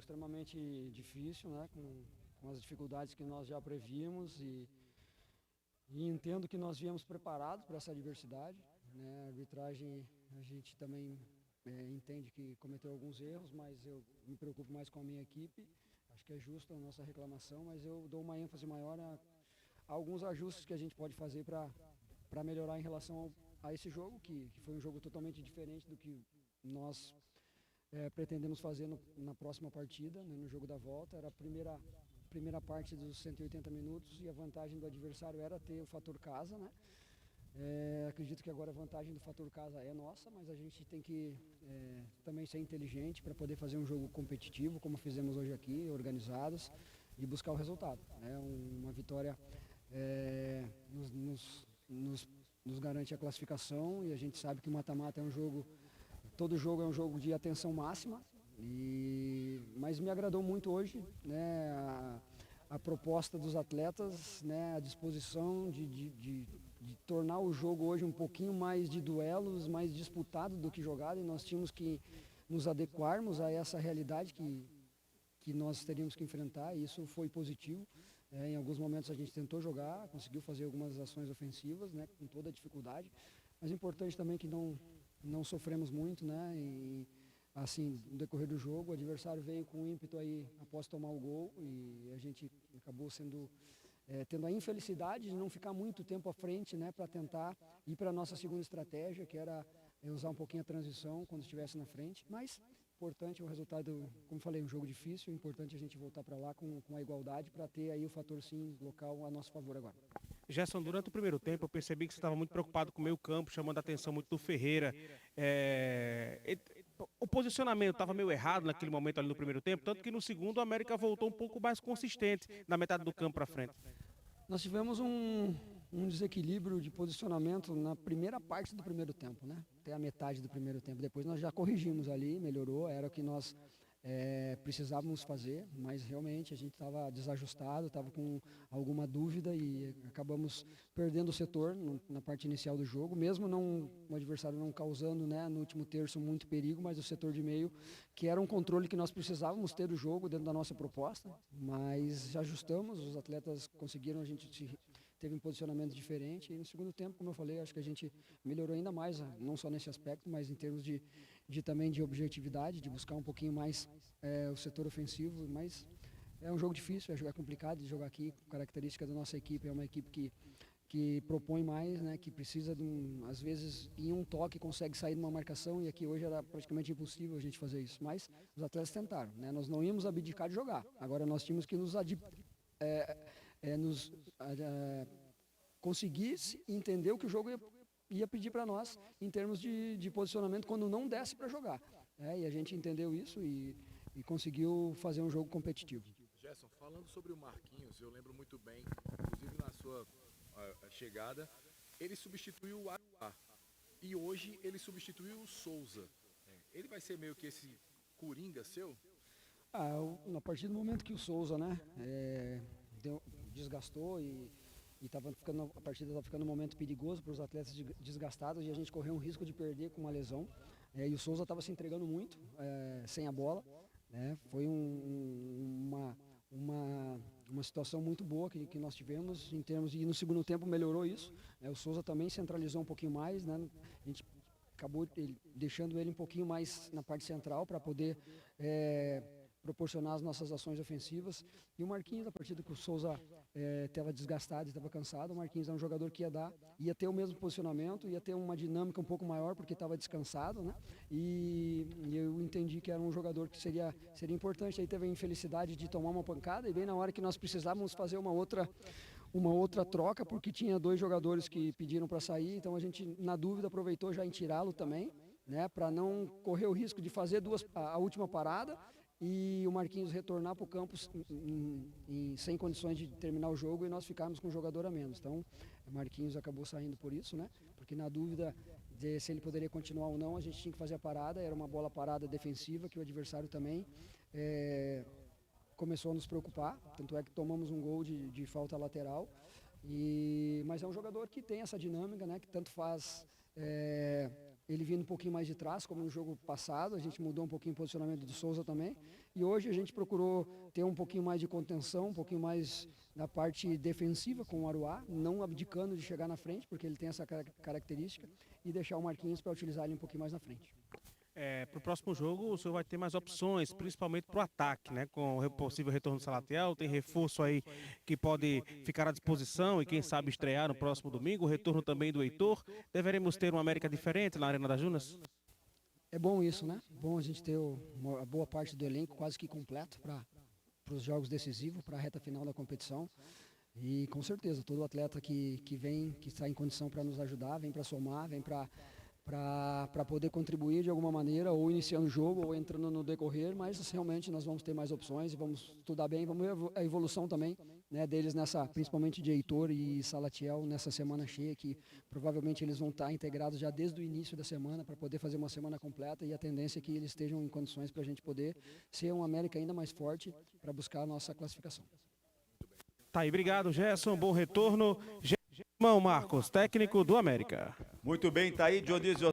extremamente difícil, né? Com as dificuldades que nós já prevíamos e entendo que nós viemos preparados para essa adversidade, né? A arbitragem, a gente também entende que cometeu alguns erros, mas eu me preocupo mais com a minha equipe. Acho que é justa a nossa reclamação, mas eu dou uma ênfase maior a alguns ajustes que a gente pode fazer para melhorar em relação a esse jogo, que foi um jogo totalmente diferente do que nós pretendemos fazer na próxima partida, né, no jogo da volta. Era a primeira parte dos 180 minutos e a vantagem do adversário era ter o fator casa, né? Acredito que agora a vantagem do fator casa é nossa, mas a gente tem que também ser inteligente para poder fazer um jogo competitivo, como fizemos hoje aqui, organizados, e buscar o resultado, né? Uma vitória nos garante a classificação, e a gente sabe que o mata-mata é um jogo, todo jogo é um jogo de atenção máxima, mas me agradou muito hoje, né, a proposta dos atletas, né, a disposição de tornar o jogo hoje um pouquinho mais de duelos, mais disputado do que jogado, e nós tínhamos que nos adequarmos a essa realidade que nós teríamos que enfrentar, e isso foi positivo. Em alguns momentos a gente tentou jogar, conseguiu fazer algumas ações ofensivas, né, com toda a dificuldade, mas é importante também que não sofremos muito, né, e assim, no decorrer do jogo, o adversário veio com ímpeto aí após tomar o gol, e a gente acabou tendo a infelicidade de não ficar muito tempo à frente, né, para tentar ir para a nossa segunda estratégia, que era usar um pouquinho a transição quando estivesse na frente, mas importante o resultado, como falei, um jogo difícil, é importante a gente voltar para lá com a igualdade para ter aí o fator sim local a nosso favor agora. Gerson, durante o primeiro tempo eu percebi que você estava muito preocupado com o meio campo, chamando a atenção muito do Ferreira. O posicionamento estava meio errado naquele momento ali no primeiro tempo, tanto que no segundo o América voltou um pouco mais consistente na metade do campo para frente. Nós tivemos um desequilíbrio de posicionamento na primeira parte do primeiro tempo, né? Até a metade do primeiro tempo. Depois nós já corrigimos ali, melhorou, era o que nós precisávamos fazer, mas realmente a gente estava desajustado, estava com alguma dúvida e acabamos perdendo o setor na parte inicial do jogo, mesmo o adversário não causando, né, no último terço muito perigo, mas o setor de meio, que era um controle que nós precisávamos ter do jogo dentro da nossa proposta, mas já ajustamos, os atletas conseguiram, a gente teve um posicionamento diferente, e no segundo tempo, como eu falei, acho que a gente melhorou ainda mais, não só nesse aspecto, mas em termos também de objetividade, de buscar um pouquinho mais o setor ofensivo, mas é um jogo difícil, é complicado de jogar aqui. A característica da nossa equipe é uma equipe que propõe mais, né, que precisa às vezes em um toque consegue sair de uma marcação, e aqui hoje era praticamente impossível a gente fazer isso, mas os atletas tentaram, né, nós não íamos abdicar de jogar, agora nós tínhamos que conseguir entender o que o jogo ia pedir para nós em termos de posicionamento quando não desse para jogar. E a gente entendeu isso e conseguiu fazer um jogo competitivo. Gerson, falando sobre o Marquinhos, eu lembro muito bem, inclusive na sua chegada, ele substituiu o Aruá e hoje ele substituiu o Souza. Ele vai ser meio que esse coringa seu? A partir do momento que o Souza, né, desgastou e a partida estava ficando um momento perigoso para os atletas desgastados, e a gente correu um risco de perder com uma lesão. E o Souza estava se entregando muito sem a bola, né? Foi uma situação muito boa que nós tivemos em termos e no segundo tempo melhorou isso. O Souza também centralizou um pouquinho mais, né? A gente acabou deixando ele um pouquinho mais na parte central para poder proporcionar as nossas ações ofensivas. E o Marquinhos, a partir do que o Souza estava desgastado e estava cansado, o Marquinhos é um jogador que ia ter o mesmo posicionamento, ia ter uma dinâmica um pouco maior porque estava descansado, né? E eu entendi que era um jogador que seria importante. Aí teve a infelicidade de tomar uma pancada, e bem na hora que nós precisávamos fazer uma outra troca, porque tinha dois jogadores que pediram para sair, então a gente, na dúvida, aproveitou já em tirá-lo também, né, para não correr o risco de fazer a última parada e o Marquinhos retornar para o campo sem condições de terminar o jogo e nós ficarmos com um jogador a menos. Então, o Marquinhos acabou saindo por isso, né? Porque na dúvida de se ele poderia continuar ou não, a gente tinha que fazer a parada. Era uma bola parada defensiva que o adversário também começou a nos preocupar. Tanto é que tomamos um gol de falta lateral. Mas é um jogador que tem essa dinâmica, né? Que tanto faz ele vindo um pouquinho mais de trás, como no jogo passado, a gente mudou um pouquinho o posicionamento do Souza também, e hoje a gente procurou ter um pouquinho mais de contenção, um pouquinho mais da parte defensiva com o Aruá, não abdicando de chegar na frente, porque ele tem essa característica, e deixar o Marquinhos para utilizar ele um pouquinho mais na frente. Para o próximo jogo, o senhor vai ter mais opções, principalmente para o ataque, né? Com o possível retorno do Salatiel, tem reforço aí que pode ficar à disposição e quem sabe estrear no próximo domingo, o retorno também do Heitor. Deveremos ter uma América diferente na Arena das Dunas? É bom isso, né? Bom a gente ter uma boa parte do elenco quase que completo para os jogos decisivos, para a reta final da competição. E com certeza, todo atleta que vem, que está em condição para nos ajudar, vem para somar, vem para poder contribuir de alguma maneira, ou iniciando o jogo, ou entrando no decorrer, mas realmente nós vamos ter mais opções e vamos estudar bem, vamos ver a evolução também, né, deles, principalmente de Heitor e Salatiel, nessa semana cheia, que provavelmente eles vão estar integrados já desde o início da semana, para poder fazer uma semana completa, e a tendência é que eles estejam em condições para a gente poder ser um América ainda mais forte para buscar a nossa classificação. Tá aí, obrigado, Gerson, bom retorno. Germão Marcos, técnico do América. Muito bem, tá aí Dionísio